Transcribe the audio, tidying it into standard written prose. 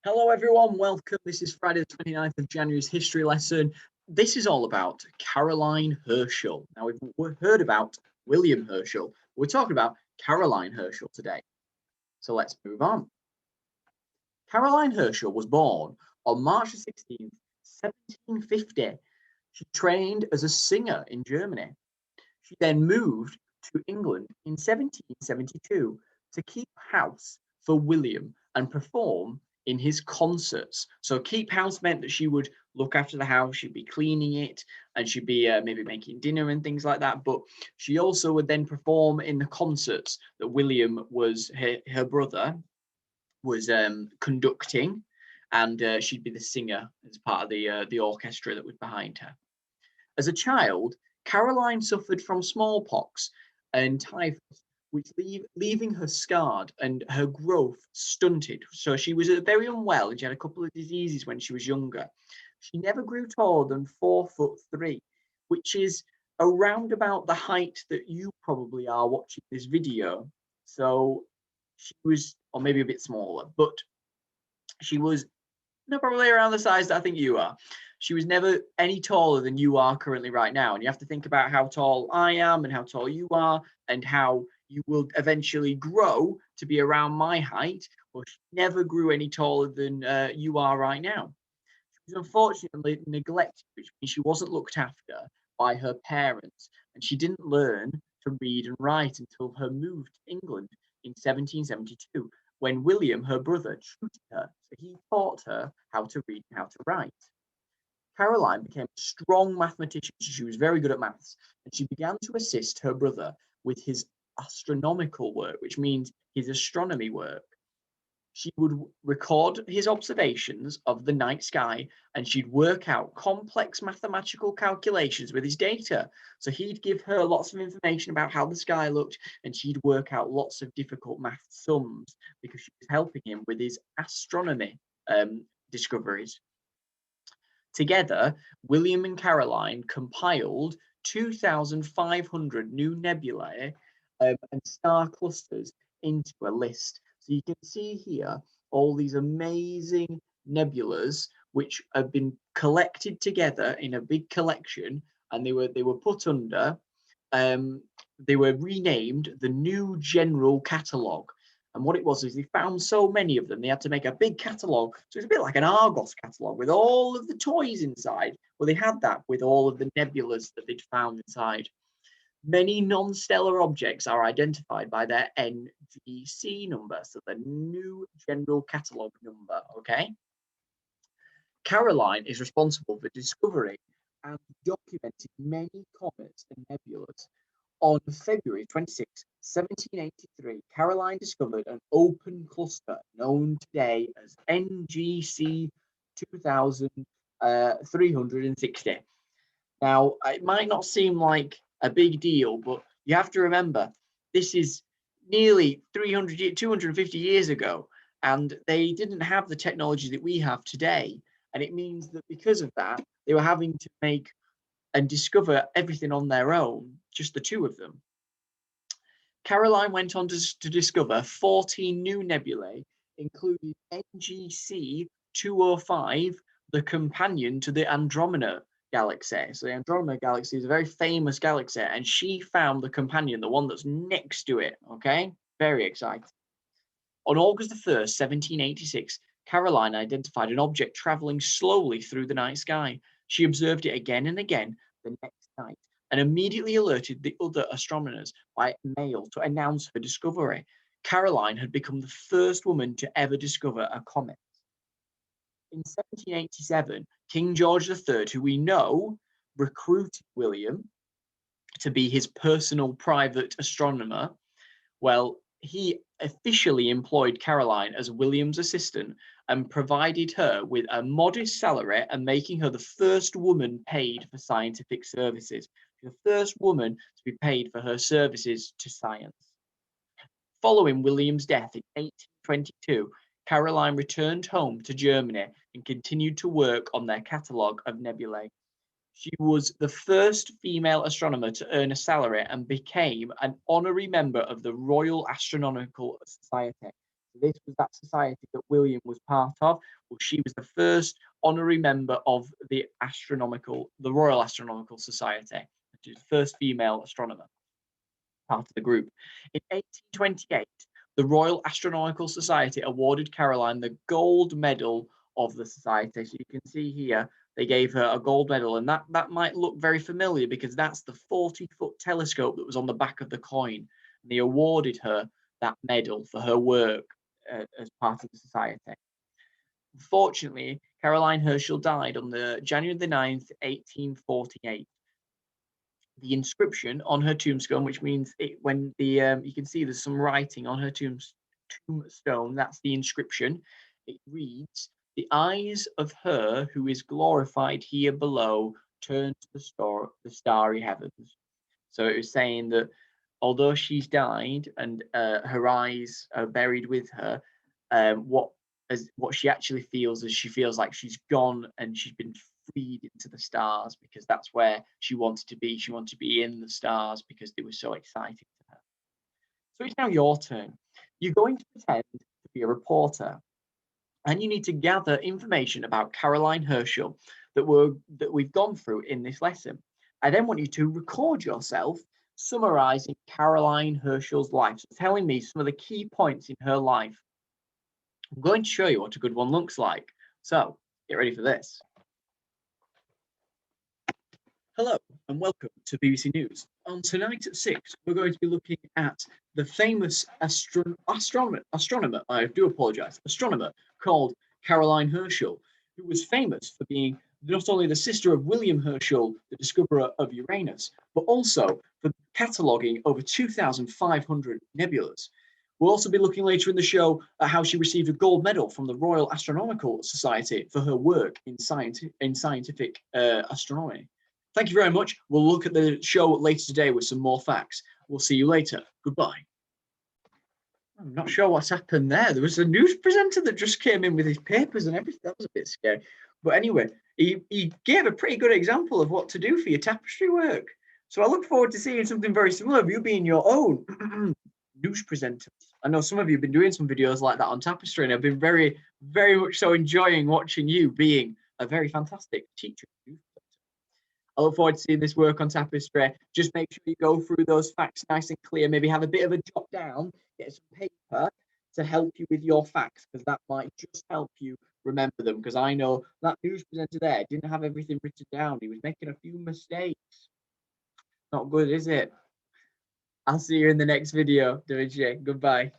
Hello everyone, welcome. This is Friday the 29th of January's history lesson. This is all about Caroline Herschel. Now we've heard about William Herschel. We're talking about Caroline Herschel today. So let's move on. Caroline Herschel was born on March 16th, 1750. She trained as a singer in Germany. She then moved to England in 1772 to keep house for William and perform in his concerts. So keep house meant that she would look after the house, she'd be cleaning it, and she'd be maybe making dinner and things like that. But she also would then perform in the concerts that William was her brother was conducting, and she'd be the singer as part of the orchestra that was behind her. As a child, Caroline suffered from smallpox and typhus, which leaving her scarred and her growth stunted. So she was very unwell and she had a couple of diseases when she was younger. She never grew taller than 4'3", which is around about the height that you probably are watching this video. So she was, or maybe a bit smaller, but she was probably around the size that I think you are. She was never any taller than you are currently right now. And you have to think about how tall I am and how tall you are and how you will eventually grow to be around my height. Well, she never grew any taller than you are right now. She was unfortunately neglected, which means she wasn't looked after by her parents. And she didn't learn to read and write until her move to England in 1772, when William, her brother, tutored her. So he taught her how to read and how to write. Caroline became a strong mathematician. She was very good at maths, and she began to assist her brother with his astronomical work, which means his astronomy work. She would record his observations of the night sky, and she'd work out complex mathematical calculations with his data. So he'd give her lots of information about how the sky looked, and she'd work out lots of difficult math sums because she was helping him with his astronomy discoveries. Together, William and Caroline compiled 2,500 new nebulae and star clusters into a list. So you can see here all these amazing nebulas which have been collected together in a big collection, and they were put under. They were renamed the New General Catalogue. And what it was is they found so many of them, they had to make a big catalogue. So it's a bit like an Argos catalogue with all of the toys inside. Well, they had that with all of the nebulas that they'd found inside. Many non-stellar objects are identified by their NGC number, so the New General Catalogue number, okay? Caroline is responsible for discovering and documenting many comets and nebulas. On February 26, 1783, Caroline discovered an open cluster known today as NGC 2360. Now, it might not seem like a big deal, but you have to remember, this is nearly 250 years ago, and they didn't have the technology that we have today. And it means that because of that, they were having to make and discover everything on their own, just the two of them. Caroline went on to discover 14 new nebulae, including NGC 205, the companion to the Andromeda galaxy. So the Andromeda galaxy is a very famous galaxy, and she found the companion, the one that's next to it, okay? Very exciting. On August the 1st, 1786, Caroline identified an object traveling slowly through the night sky. She observed it again and again the next night and immediately alerted the other astronomers by mail to announce her discovery. Caroline had become the first woman to ever discover a comet. In 1787, King George III, who we know recruited William to be his personal private astronomer, well, he officially employed Caroline as William's assistant and provided her with a modest salary and making her the first woman paid for scientific services. The first woman to be paid for her services to science. Following William's death in 1822, Caroline returned home to Germany and continued to work on their catalogue of nebulae. She was the first female astronomer to earn a salary and became an honorary member of the Royal Astronomical Society. So this was that society that William was part of. Well, she was the first honorary member of the Royal Astronomical Society, which is the first female astronomer part of the group. In 1828, the Royal Astronomical Society awarded Caroline the gold medal of the society. So you can see here, they gave her a gold medal, and that might look very familiar because that's the 40-foot telescope that was on the back of the coin. And they awarded her that medal for her work as part of the society. Unfortunately, Caroline Herschel died on the January the 9th, 1848. The inscription on her tombstone, which means when you can see there's some writing on her tombstone. That's the inscription. It reads, "The eyes of her who is glorified here below turn to the starry heavens." So it was saying that although she's died and her eyes are buried with her, what she actually feels is she feels like she's gone and she's been freed into the stars, because that's where she wanted to be. She wanted to be in the stars because they were so exciting to her. So it's now your turn. You're going to pretend to be a reporter, and you need to gather information about Caroline Herschel that we've gone through in this lesson. I then want you to record yourself summarizing Caroline Herschel's life, so telling me some of the key points in her life. I'm going to show you what a good one looks like. So get ready for this. Hello and welcome to BBC News. On tonight at 6, we're going to be looking at the famous astronomer called Caroline Herschel, who was famous for being not only the sister of William Herschel, the discoverer of Uranus, but also for cataloguing over 2,500 nebulas. We'll also be looking later in the show at how she received a gold medal from the Royal Astronomical Society for her work in scientific astronomy. Thank you very much. We'll look at the show later today with some more facts. We'll see you later. Goodbye. I'm not sure what's happened there. There was a news presenter that just came in with his papers and everything. That was a bit scary. But anyway, he gave a pretty good example of what to do for your tapestry work. So I look forward to seeing something very similar of you being your own news presenter. I know some of you have been doing some videos like that on tapestry, and I've been very, very much so enjoying watching you being a very fantastic teacher. I look forward to seeing this work on tapestry. Just make sure you go through those facts nice and clear. Maybe have a bit of a jot down, get some paper to help you with your facts, because that might just help you remember them. Because I know that news presenter there didn't have everything written down. He was making a few mistakes. Not good, is it? I'll see you in the next video. Goodbye.